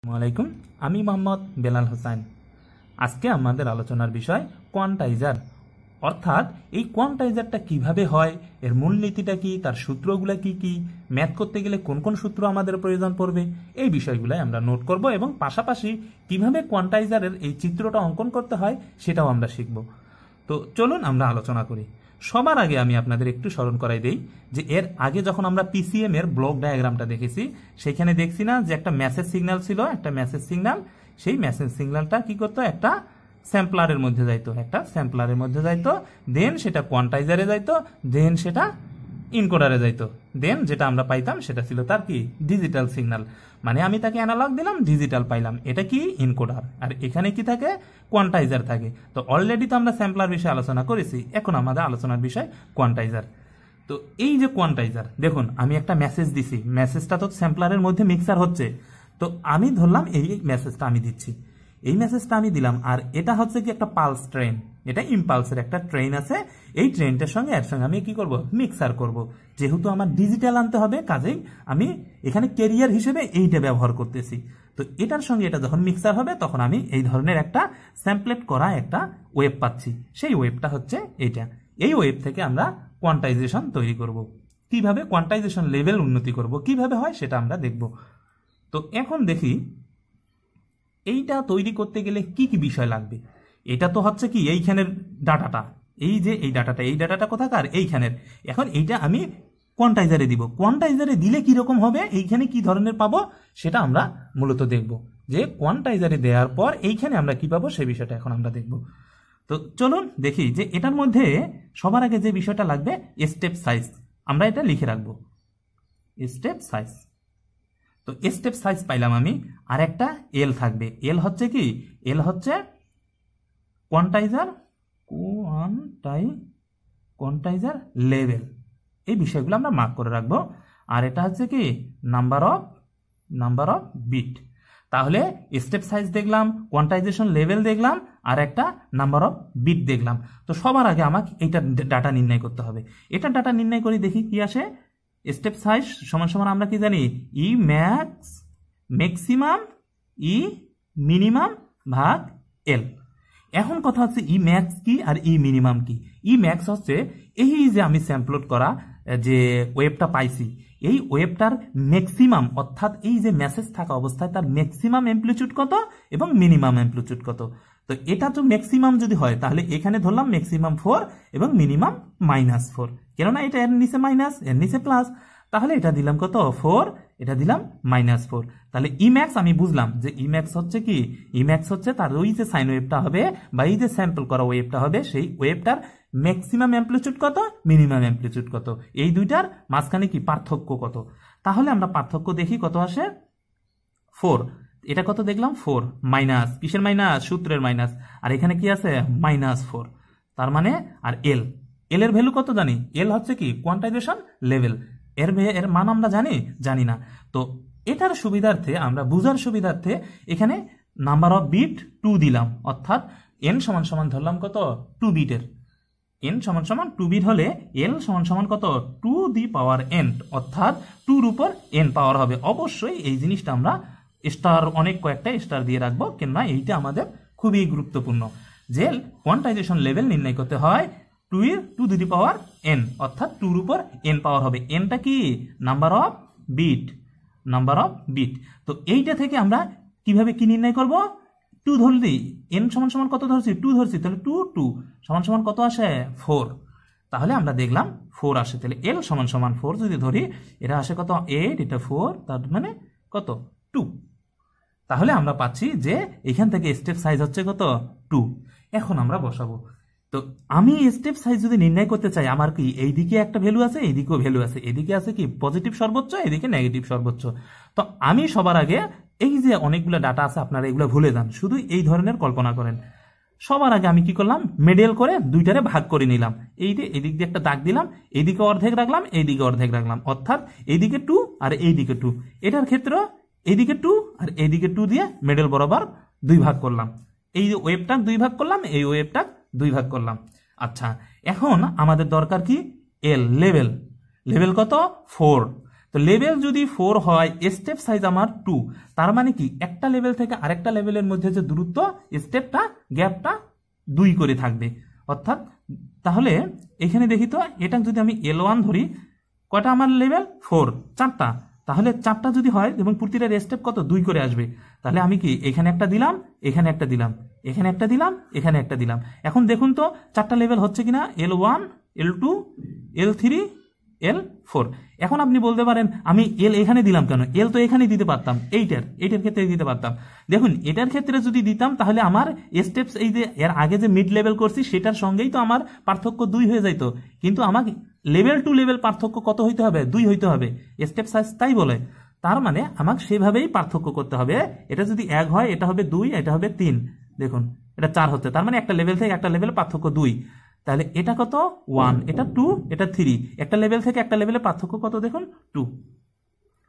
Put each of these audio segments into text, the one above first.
আসসালামাইকুম, আমি মোহাম্মদ বেলাল হোসেন। আজকে আমাদের আলোচনার বিষয় কোয়ান্টাইজার, অর্থাৎ এই কোয়ান্টাইজারটা কিভাবে হয়, এর মূলনীতিটা কি, তার সূত্রগুলো কি কি, ম্যাথ করতে গেলে কোন কোন সূত্র আমাদের প্রয়োজন পড়বে, এই বিষয়গুলো আমরা নোট করব এবং পাশাপাশি কিভাবে কোয়ান্টাইজারের এই চিত্রটা অঙ্কন করতে হয় সেটাও আমরা শিখব। তো চলুন আমরা আলোচনা করি। সবার আগে আমি আপনাদের একটু স্মরণ করাই দেই যে এর আগে যখন আমরা পিসিএম এর ব্লক ডায়াগ্রামটা দেখেছি, সেখানে দেখছি না যে একটা মেসেজ সিগন্যাল ছিল, একটা মেসেজ সিগন্যাল, সেই মেসেজ সিগন্যালটা কি করতো, একটা স্যাম্পলারের মধ্যে যাইতো, দেন সেটা কোয়ান্টাইজারে যাইতো, দেন সেটা ইনকোডারে যাইতো, দেন যেটা আমরা পাইতাম সেটা ছিল তার কি ডিজিটাল সিগন্যাল। মানে আমি তাকে অ্যানালগ দিলাম, ডিজিটাল পাইলাম, এটা কি ইনকোডার। আর এখানে কি থাকে, কোয়ান্টাইজার থাকে। তো অলরেডি তো আমরা স্যাম্পলার বিষয়ে আলোচনা করেছি, এখন আমাদের আলোচনার বিষয় কোয়ান্টাইজার। তো এই যে কোয়ান্টাইজার, দেখুন আমি একটা মেসেজ দিছি, মেসেজটা তো স্যাম্পলারের মধ্যে মিক্সার হচ্ছে। তো আমি ধরলাম এই মেসেজটা আমি দিচ্ছি, এই মেসেজটা আমি দিলাম, আর এটা হচ্ছে কি একটা পালস ট্রেন, এটা ইম্পালসের একটা ট্রেন আছে। এই ট্রেনটার সঙ্গে এর সঙ্গে আমি কি করব, মিক্সার করব। যেহেতু আমার ডিজিটাল আনতে হবে, কাজেই আমি এখানে ক্যারিয়ার হিসেবে এইটা ব্যবহার করতেছি। তো এটার সঙ্গে এটা যখন মিক্সার হবে, তখন আমি এই ধরনের একটা স্যাম্পলেট করা একটা ওয়েব পাচ্ছি। সেই ওয়েবটা হচ্ছে এইটা। এই ওয়েব থেকে আমরা কোয়ান্টাইজেশন তৈরি করব। কিভাবে কোয়ান্টাইজেশন লেভেল উন্নতি করব, কিভাবে হয় সেটা আমরা দেখব। তো এখন দেখি এইটা তৈরি করতে গেলে কি কি বিষয় লাগবে। এটা তো হচ্ছে কি এইখানের ডাটাটা, এই যে এই ডাটাটা কোথাকার, এইখানের। এখন এইটা আমি কোয়ান্টাইজারে দিব, কোয়ান্টাইজারে দিলে কিরকম হবে, এইখানে কি ধরনের পাবো সেটা আমরা মূলত দেখব। যে কোয়ান্টাইজারে দেওয়ার পর এইখানে আমরা কি পাবো সেই বিষয়টা এখন আমরা দেখব। তো চলুন দেখি যে এটার মধ্যে সবার আগে যে বিষয়টা লাগবে স্টেপ সাইজ, আমরা এটা লিখে রাখবো স্টেপ সাইজ। তো স্টেপ সাইজ পাইলাম আমি, আর একটা এল থাকবে। এল হচ্ছে কি, এল হচ্ছে কোয়ান্টাইজার লেভেল। এই বিষয়গুলো আমরা মার্ক করে রাখবো। আর এটা হচ্ছে কি নাম্বার অফ বিট। তাহলে স্টেপ সাইজ দেখলাম, কোয়ান্টাইজেশন লেভেল দেখলাম, আর একটা নাম্বার অফ বিট দেখলাম। তো সবার আগে আমাকে এইটা ডাটা নির্ণয় করতে হবে। এটা ডাটা নির্ণয় করে দেখি কি আসে। স্টেপ সাইজ সমান সমান আমরা কি জানি, ই ম্যাক্সিমাম ই মিনিমাম ভাগ এল। এখন কথা হচ্ছে ই ম্যাক্স কি আর ই মিনিমাম কি। ই ম্যাক্স হচ্ছে এই যে আমি স্যাম্পলোড করা যে ওয়েবটা পাইছি, এই ওয়েবটার ম্যাক্সিমাম, অর্থাৎ এই যে মেসেজ থাকা অবস্থায় তার ম্যাক্সিমাম অ্যাম্প্লিটিউড কত এবং মিনিমাম অ্যাম্প্লিটিউড কত। তো এটা তো ম্যাক্সিমাম যদি হয়, তাহলে এখানে ধরলাম ম্যাক্সিমাম 4 এবং মিনিমাম -4, কেননা এটা এর নিচে মাইনাস, এর নিচে প্লাস। তাহলে এটা দিলাম কত 4, এটা দিলাম -4। তাহলে ইম্যাক্স আমি বুঝলাম যে ইম্যাক্স হচ্ছে কি, ইম্যাক্স হচ্ছে তার ওই যে সাইন ওয়েভটা হবে বা এই যে স্যাম্পল করা ওয়েভটা হবে, সেই ওয়েভটার ম্যাক্সিমাম অ্যাম্প্লিটিউড কত, মিনিমাম অ্যাম্প্লিটিউড কত, এই দুইটার মাঝখানে কি পার্থক্য কত। তাহলে আমরা পার্থক্য দেখি কত আসে, 4। এটা কত দেখলাম, 4 মাইনাস, কিসের মাইনাস, সূত্রের মাইনাস, আর এখানে কি আছে -4। তার মানে আর এল এর ভ্যালু কত জানি, এল হচ্ছে কি কোয়ান্টাইজেশন লেভেল। এর মান আমরা জানি না। তো এটার সুবিধার্থে, আমরা বুঝার সুবিধার্থে এখানে নাম্বার অফ বিট 2 দিলাম, অর্থাৎ এন সমান সমান ধরলাম কত 2 বিটের। এন সমান সমান 2 বিট হলে এল সমান সমান কত 2 দি পাওয়ার এন, অর্থাৎ 2 উপর এন পাওয়ার হবে। অবশ্যই এই জিনিসটা আমরা স্টার, অনেক কয়েকটা স্টার দিয়ে রাখবো, কেননা এইটা আমাদের খুবই গুরুত্বপূর্ণ। যে কোয়ান্টাইজেশন লেভেল নির্ণয় করতে হয় 2 দি পাওয়ার এন, অর্থাৎ 2 উপর এন পাওয়ার হবে। এনটা কি নাম্বার অফ বিট। তো এইটা থেকে আমরা কিভাবে কি নির্ণয় করব, 2 ধরলি, এন সমান সমান কত ধরছি, 2 ধরছি, তাহলে 2 সমান সমান কত আসে 4। তাহলে আমরা দেখলাম 4 আসে। তাহলে এল সমান সমান 4 যদি ধরি, এটা আসে কত 8, এটা 4, তার মানে কত 2। তাহলে আমরা পাচ্ছি যে এখান থেকে স্টেপ সাইজ হচ্ছে কত 2। এখন আমরা বসাবো। তো আমি স্টেপ সাইজ যদি নির্ণয় করতে চাই, আমার কি এইদিকে একটা ভ্যালু আছে, এইদিকেও ভ্যালু আছে, এদিকে আছে কি পজিটিভ সর্বোচ্চ, এদিকে নেগেটিভ সর্বোচ্চ। তো আমি সবার আগে এই যে অনেকগুলো ডাটা আছে, আপনারা এগুলো ভুলে যান, শুধু এই ধরনের কল্পনা করেন। সবার আগে আমি কি করলাম, মিডল করে দুইটারে ভাগ করে নিলাম। এদিক দিয়ে একটা দাগ দিলাম, এইদিকে অর্ধেক রাখলাম, এইদিকে অর্ধেক রাখলাম, অর্থাৎ এইদিকে 2 আর এইদিকে 2। এটার ক্ষেত্রে এইদিকে 2 আর এইদিকে 2 দিয়ে মিডল বরাবর 2 ভাগ করলাম। এই যে ওয়েবটা 2 ভাগ করলাম, এই ওয়েবটা 2 ভাগ করলাম। আচ্ছা, এখন আমাদের দরকার কি এল লেভেল কত 4। তো লেভেল যদি 4 হয়, স্টেপ সাইজ আমার 2, তার মানে কি একটা লেভেল থেকে আরেকটা লেভেলের মধ্যে যে দূরত্ব, স্টেপটা গ্যাপটা 2 করে থাকবে। অর্থাৎ তাহলে এখানে দেখি তো, এটা যদি আমি L1 ধরি, কয়টা আমার লেভেল? 4, 4টা। তাহলে 4টা যদি হয় এবং প্রতিটা স্টেপ কত? 2 করে আসবে। তাহলে আমি কি এখানে একটা দিলাম, এখানে একটা দিলাম, এখানে একটা দিলাম, এখানে একটা দিলাম। এখন দেখুন তো 4টা লেভেল হচ্ছে কিনা, L1, L2, L3, L4। এখন আপনি বলতে পারেন আমি L এখানে দিলাম কেন? L তো এখানে দিতে পারতাম, এইটার ক্ষেত্রে দিতে পারতাম। দেখুন এটার ক্ষেত্রে যদি দিতাম তাহলে আমার স্টেপস, এই যে এর আগে যে মিড লেভেল করছি সেটার সঙ্গেই তো আমার পার্থক্য 2 হয়ে যাইত। কিন্তু আমাকে লেভেল টু লেভেল পার্থক্য কত হইতে হবে? 2 হইতে হবে। স্টেপ সাইজ তাই বলে। তার মানে আমাকে সেভাবেই পার্থক্য করতে হবে। এটা যদি 1 হয়, এটা হবে 2, এটা হবে 3। দেখুন এটা 4 হচ্ছে, তার মানে একটা লেভেল থেকে একটা লেভেলে পার্থক্য 2। তাহলে এটা কত? 1, এটা 2, এটা 3। একটা লেভেল থেকে একটা লেভেলে পার্থক্য কত? দেখুন 2।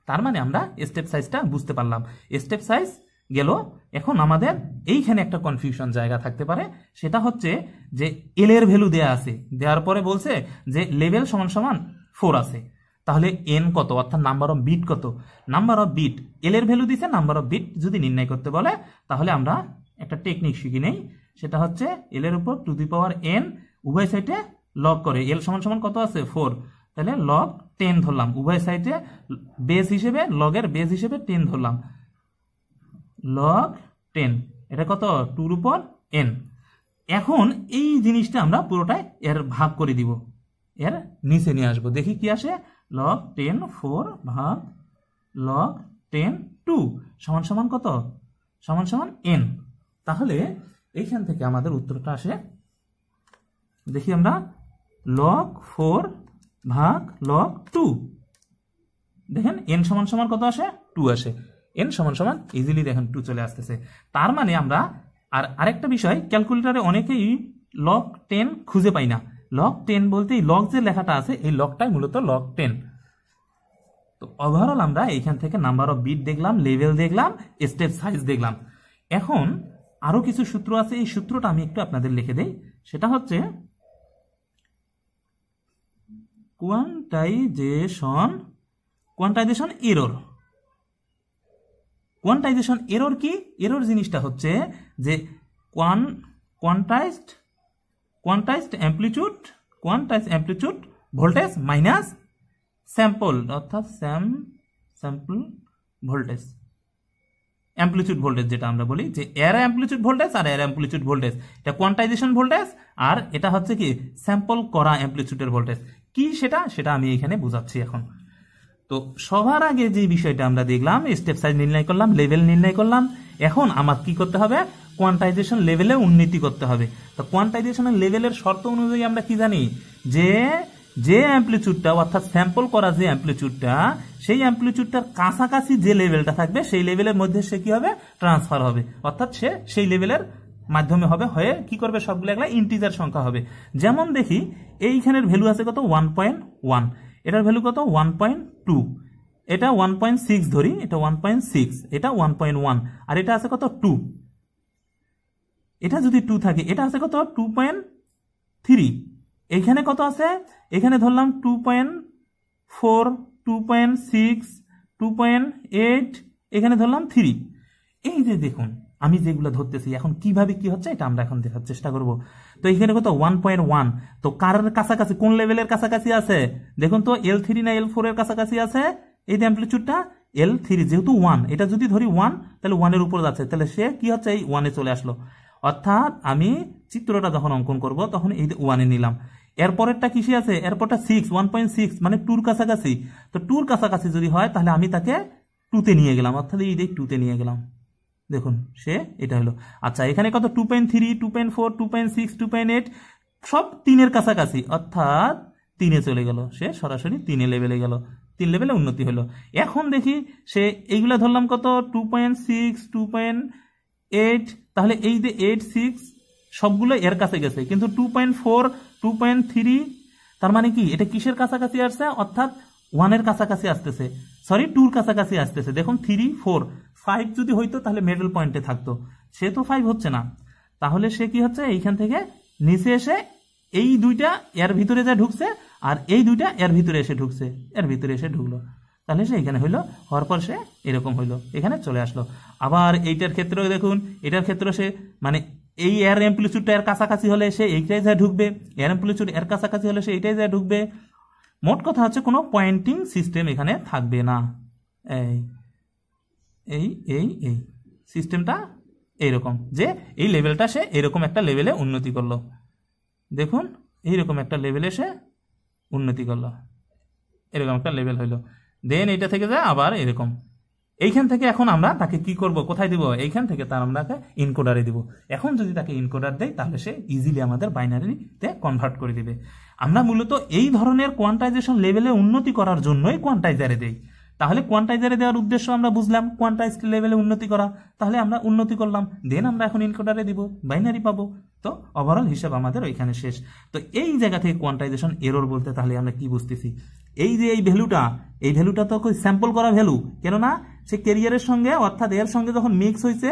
তার মানে আমরা স্টেপ সাইজটা বুঝতে পারলাম। স্টেপ সাইজ গেল। এখন আমাদের এইখানে একটা কনফিউশন জায়গা থাকতে পারে, সেটা হচ্ছে যে এল এর ভ্যালু দেয়া আছে, দেওয়ার পরে বলছে যে লেভেল সমান সমান 4 আছে। তাহলে এন কত, অর্থাৎ নাম্বার অফ বিট কত? নাম্বার অফ বিট, এল এর ভ্যালু দিছে, নাম্বার অফ বিট যদি নির্ণয় করতে বলে তাহলে আমরা একটা টেকনিক শিখি নেই। সেটা হচ্ছে এল এর উপর টু দি পাওয়ার এন, উভয় সাইডে লগ করে। এল সমান সমান কত আছে? 4। তাহলে লগ 10 ধরলাম, উভয় সাইডে বেস হিসেবে, লগের বেস হিসেবে 10 ধরলাম, লগ 10। এটা কত? 2 এর উপর n। এখন এই জিনিসটা আমরা পুরোটাই এর ভাগ করে দিব, এর নিচে নিয়ে আসবো। দেখি কি আসে। লগ 10 4 ভাগ লগ 10 2 সমান সমান কত? সমান সমান n। তাহলে এইখান থেকে আমাদের উত্তরটা আসে, দেখি আমরা, লগ 4 ভাগ লগ 2। দেখেন n সমান সমান কত আসে? 2 আসে। n সমান সমান ইজিলি দেখেন 2 চলে আসতেছে। তার মানে আমরা আরেকটা বিষয়, ক্যালকুলেটরে অনেকেই লগ 10 খুঁজে পাই না। লগ 10 বলতে এই লগ যে লেখাটা আছে, এই লগটাই মূলত লগ 10। তো ওভারঅল আমরা এইখান থেকে নাম্বার অফ বিট দেখলাম, লেভেল দেখলাম, স্টেপ সাইজ দেখলাম। এখন আরো কিছু সূত্র আছে, এই সূত্রটা আমি একটু আপনাদের লিখে দেই। সেটা হচ্ছে কোয়ান্টাইজেশন এরর। কোয়ান্টাইজেশন এরর কি? এরর জিনিসটা হচ্ছে যে quantized amplitude voltage minus sample, অর্থাৎ স্যাম্পল ভোল্টেজ, অ্যামপ্লিটিউড ভোল্টেজ যেটা আমরা বলি, যে এর অ্যামপ্লিটিউড ভোল্টেজ আর এর অ্যামপ্লিটিউড ভোল্টেজ, এটা কোয়ান্টাইজেশন ভোল্টেজ, আর এটা হচ্ছে কি স্যাম্পল করা অ্যামপ্লিটিউডের ভোল্টেজ। কি সেটা আমি এখানে বোঝাচ্ছি এখন। তো সবার আগে যে বিষয়টা আমরা দেখলাম, স্টেপ সাইজ নির্ণয় করলাম, লেভেল নির্ণয় করলাম। এখন আমার কি করতে হবে? কোয়ান্টাইজেশন লেভেলে উন্নতি করতে হবে। তো কোয়ান্টাইজেশনের লেভেলের শর্ত অনুযায়ী আমরা কি জানি, যে অ্যামপ্লিটিউডটা, অর্থাৎ স্যাম্পল করা যে অ্যামপ্লিটিউডটা, সেই অ্যামপ্লিটিউডটার কাছাকাছি যে লেভেলটা থাকবে সেই লেভেলের মধ্যে সে কি হবে? ট্রান্সফার হবে। অর্থাৎ সে সেই লেভেলের মাধ্যমে হবে, হয়ে কি করবে? সবগুলো একটা ইন্টিজার সংখ্যা হবে। যেমন দেখি এইখানের ভ্যালু আছে কত? 1.1, এটার ভ্যালু কত? 1.2, এটা 1.6 ধরি, এটা 1.6, এটা 1.1, আর এটা আছে কত? 2। এটা যদি 2 থাকে, এটা আছে কত? 2.3। এইখানে কত আছে? এখানে ধরলাম 2.4, 2.6, 2.8, এখানে ধরলাম 3। এই যে দেখুন আমি যেগুলো ধরতেছি, এখন কিভাবে কি হচ্ছে এটা আমরা এখন দেখার চেষ্টা করব। তো এখানে কত? 1.1। তো কার কাছাকাছি, কোন লেভেলের কাছাকাছি আছে? দেখুন তো, L3 না L4 এর কাছাকাছি আছে এই যে অ্যামপ্লিটিউডটা? L3, যেহেতু 1, এটা যদি ধরি 1, তাহলে 1 এর উপর যাচ্ছে, তাহলে সে কি হচ্ছে? এই 1 এ চলে আসলো। অর্থাৎ আমি চিত্রটা যখন অঙ্কন করব তখন এই 1 এ নিলাম। এরপরেরটা কিসে আছে? এরপরটা 1.6, মানে 2 কাছাকাছি। তো 2 কাছাকাছি যদি হয় তাহলে আমি তাকে 2 তে নিয়ে গেলাম, অর্থাৎ এই 2 তে নিয়ে গেলাম। দেখুন সে এটা হলো। আচ্ছা এখানে কত? 2.3, 2.4, 2.6, 2.8, সব 3 এর কাছাকাছি, অর্থাৎ 3 এ চলে গেল, সে সরাসরি 3 এ লেভেলে গেল, 3 লেভেলে উন্নতি হলো। এখন দেখি সে এইগুলা ধরলাম কত? 2.6, 2.8, তাহলে এই যে 8, 6 সবগুলো এর কাছে গেছে, কিন্তু 2.4, 2.3, তার মানে কি এটা কিসের কাছাকাছি আসছে? অর্থাৎ 1 এর কাছাকাছি আসতেছে, সরি 2 এর কাছাকাছি আসতেছে। দেখুন 3, 4, 5 যদি হইতো তাহলে মিডল পয়েন্টে থাকতো, সে তো 5 হচ্ছে না। তাহলে সে কি হচ্ছে? এইখান থেকে নিচে এসে এই 2টা এর ভিতরে যা ঢুকছে, আর এই 2টা এর ভিতরে এসে ঢুকছে, এর ভিতরে এসে ঢুকলো। তাহলে সে এখানে হইলো, হওয়ার পর সে এরকম হইলো, এখানে চলে আসলো। আবার এইটার ক্ষেত্রেও দেখুন, এটার ক্ষেত্রে সে মানে এই এর অ্যাম্প্লিটিউডটা এর কাছাকাছি হলে সে এইটাই যায় ঢুকবে, এর অ্যাম্প্লিটিউড এর কাছাকাছি হলে সে এইটাই যায় ঢুকবে। মোট কথা হচ্ছে কোনো পয়েন্টিং সিস্টেম এখানে থাকবে না। এই এই এই এই সিস্টেমটা এইরকম যে এই লেভেলটা সে এরকম একটা লেভেলে উন্নতি করলো, দেখুন এইরকম একটা লেভেলে সে উন্নতি করলো, এরকম একটা লেভেল হইলো। দেন এইটা থেকে যায় আবার এরকম। এইখান থেকে এখন আমরা তাকে কি করব, কোথায় দিব, এইখান থেকে তার আমরা ইনকোডারে দিব। এখন যদি তাকে ইনকোডার দেয় তাহলে সে ইজিলি আমাদের বাইনারিতে কনভার্ট করে দিবে। আমরা মূলত এই ধরনের কোয়ান্টাইজেশন লেভেলে উন্নতি করার জন্যই কোয়ান্টাইজারে দেই। তাহলে কোয়ান্টাইজারে দেওয়ার উদ্দেশ্য আমরা বুঝলাম, কোয়ান্টাইজড লেভেলে উন্নতি করা, তাহলে আমরা উন্নতি করলাম, দেন আমরা এখন ইনকোডারে দিব, বাইনারি পাবো। তো ওভারঅল হিসাব আমাদের ওইখানে শেষ। তো এই জায়গা থেকে কোয়ান্টাইজেশন এরর বলতে তাহলে আমরা কি বুঝতেছি, এই যে এই ভ্যালুটা তো স্যাম্পল করা ভ্যালু, কেননা সে ক্যারিয়ারের সঙ্গে অর্থাৎ এর সঙ্গে যখন মিক্স হয়েছে,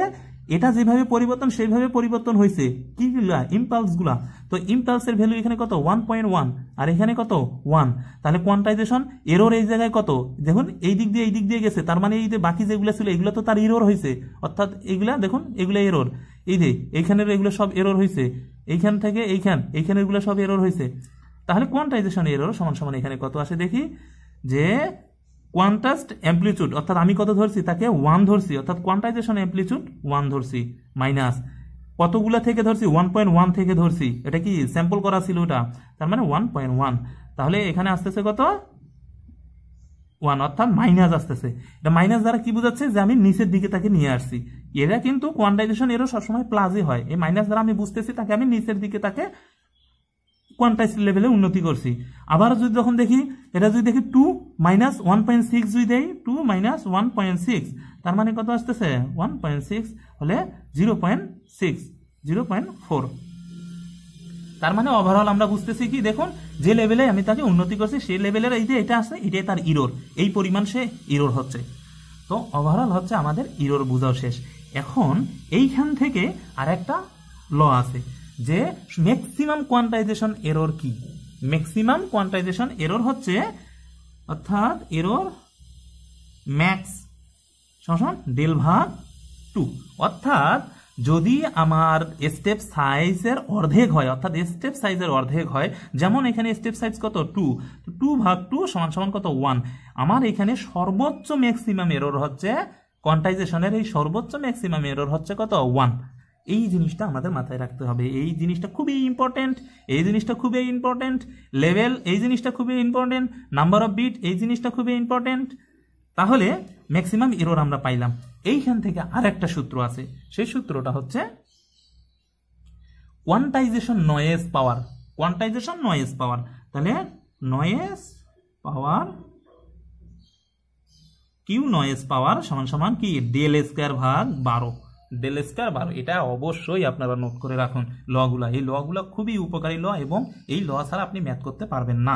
এটা যেভাবে পরিবর্তন সেইভাবে পরিবর্তন হয়েছে কিগুলা, ইম্পালসগুলা। তো ইম্পালসের ভ্যালু এখানে কত 1.1 আর এখানে কত 1। তাহলে কোয়ান্টাইজেশন এরর এই জায়গায় কত, দেখুন এই দিক দিয়ে গেছে, তার মানে এই যে বাকি যেগুলো ছিল এগুলো তো তার এরর হয়েছে, অর্থাৎ এইগুলা দেখুন এগুলো এরর, এই যে এইখানের এগুলো সব এরর হয়েছে, এইখান থেকে এইখানে এগুলো সব এরর হয়েছে। তাহলে কোয়ান্টাইজেশন এরর সমান সমান এখানে কত আসে দেখি, যে কোয়ান্টাস্ট অ্যাম্প্লিটিউড অর্থাৎ আমি কত ধরছি, তাকে 1 ধরছি, অর্থাৎ কোয়ান্টাইজেশন অ্যাম্প্লিটিউড 1 ধরছি, মাইনাস কতগুলা থেকে ধরছি 1.1 থেকে ধরছি, এটা কি স্যাম্পল করা ছিল ওটা, তার মানে 1.1। তাহলে এখানে আসতেছে কত 1, অর্থাৎ মাইনাস আসতেছে। এটা মাইনাস দ্বারা কি বোঝাচ্ছে, যে আমি নিচের দিকে তাকে নিয়ে আসছি। এরা কিন্তু কোয়ান্টাইজেশন এরও সবসময় প্লাসই হয়, এই মাইনাস দ্বারা আমি বুঝতেছি তাকে আমি নিচের দিকে তাকে কোয়ান্টাইজ লেভেলে উন্নতি করছি। আবার যদি যখন দেখি, এটা যদি দেখি 2 মাইনাস 1.6 যদি দেই, 2 মাইনাস 1.6, তার মানে কত আসতেছে 1.6 হলে 0.4। তার মানে ওভারঅল আমরা বুঝতেছি কি, দেখুন যে লেভেলে আমি তাকে উন্নতি করছি সেই লেভেলের এই যে এটা আছে, এটাই তার ইরোর, এই পরিমাণ সে ইরোর হচ্ছে। তো ওভারঅল হচ্ছে আমাদের ইরোর বোঝাও শেষ। এখন এইখান থেকে আরেকটা ল আছে যে ম্যাক্সিমাম কোয়ান্টাইজেশন এরর কি। ম্যাক্সিমাম কোয়ান্টাইজেশন এরর হচ্ছে, অর্থাৎ এরর ম্যাক্স সমান ডেল ভাগ 2, অর্থাৎ যদি আমার স্টেপ সাইজের অর্ধেক হয়, অর্থাৎ স্টেপ সাইজের অর্ধেক হয়, যেমন এখানে স্টেপ সাইজ কত 2, 2 ভাগ 2 সমান সমান কত 1। আমার এখানে সর্বোচ্চ ম্যাক্সিমাম এরর হচ্ছে কোয়ান্টাইজেশনের, এই সর্বোচ্চ ম্যাক্সিমাম এরর হচ্ছে কত 1। এই জিনিসটা আমাদের মাথায় রাখতে হবে, এই জিনিসটা খুবই ইম্পর্টেন্ট, এই জিনিসটা খুবই ইম্পর্টেন্ট, লেভেল এই জিনিসটা খুবই ইম্পর্টেন্ট, নাম্বার অফ বিট এই জিনিসটা খুবই ইম্পর্টেন্ট। তাহলে ম্যাক্সিমাম এরর আমরা পাইলাম। এইখান থেকে আরেকটা সূত্র আছে, সেই সূত্রটা হচ্ছে কোয়ান্টাইজেশন নয়েজ পাওয়ার। কোয়ান্টাইজেশন নয়েজ পাওয়ার, তাহলে নয়েজ পাওয়ার কিউ নয়েজ পাওয়ার সমান সমান কি ডেল স্কয়ার ভাগ 12, ডেল স্কয়ার 12। এটা অবশ্যই আপনারা নোট করে রাখুন লগুলা, এই লগুলা খুবই উপকারী ল, এবং এই ল ছাড়া আপনি ম্যাথ করতে পারবেন না।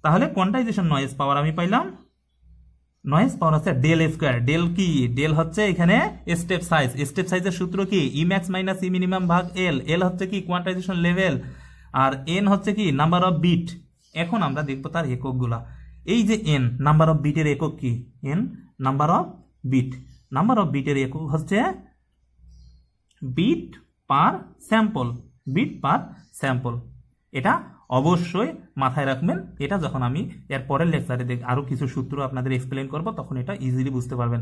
তাহলে কোয়ান্টাইজেশন নয়েজ পাওয়ার আমি পাইলাম, নয়েজ পাওয়ার হচ্ছে ডেল স্কয়ার। ডেল কি, ডেল হচ্ছে এখানে স্টেপ সাইজ, স্টেপ সাইজের সূত্র কি ই ম্যাক্স মাইনাস ই মিনিমাম ভাগ এল, এল হচ্ছে কি কোয়ান্টাইজেশন লেভেল, আর এন হচ্ছে কি নাম্বার অফ বিট। এখন আমরা দেখবো তার এককগুলা। এই যে এন নাম্বার অফ বিটের একক কি, N number of bit, number of বিটের একক হচ্ছে bit per sample, bit per sample. এটা অবশ্যই মাথায় রাখবেন, এটা যখন আমি এর পরের লেকচারে আরো কিছু সূত্র আপনাদের এক্সপ্লেন করব তখন এটা ইজিলি বুঝতে পারবেন।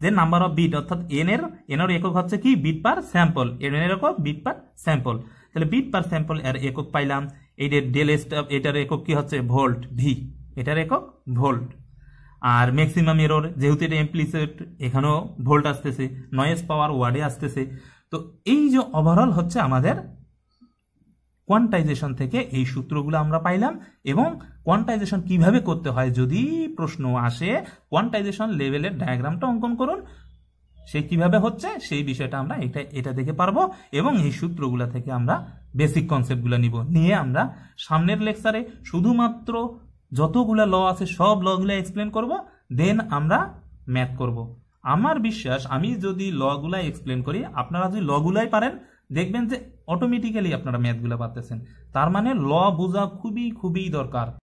যে নাম্বার অফ বিট অর্থাৎ এন এর একক হচ্ছে কি বিট পার স্যাম্পল, এন এর একক বিট পার স্যাম্পল। তাহলে বিট পার স্যাম্পল এর একক পাইলাম। এই ডেল স্টাফ এটার একক কি হচ্ছে ভোল্ট, ভি এটার একক ভোল্ট। আর ম্যাক্সিমাম এরর যেহেতু এটা ইমপ্লিসিট, এখানেও ভোল্ট আসতেছে, নয়েজ পাওয়ার ওয়ার্ডে আসতেছে। তো এই যে ওভারঅল হচ্ছে আমাদের কোয়ান্টাইজেশন থেকে এই সূত্রগুলো আমরা পাইলাম, এবং কোয়ান্টাইজেশন কিভাবে করতে হয় যদি প্রশ্ন আসে কোয়ান্টাইজেশন লেভেলের ডায়াগ্রামটা অঙ্কন করুন, সে কিভাবে হচ্ছে সেই বিষয়টা আমরা এটা দেখে পারবো। এবং এই সূত্রগুলো থেকে আমরা বেসিক কনসেপ্টগুলো নিয়ে আমরা সামনের লেকচারে শুধুমাত্র যতগুলা ল আছে সব লগুলো এক্সপ্লেন করব, দেন আমরা ম্যাথ করব। আমার বিশ্বাস আমি যদি লগুলা এক্সপ্লেন করি, আপনারা যদি লগুলাই পারেন দেখবেন যে অটোমেটিক্যালি আপনারা ম্যাথগুলো পারতেছেন। তার মানে ল বোঝা খুবই খুবই দরকার।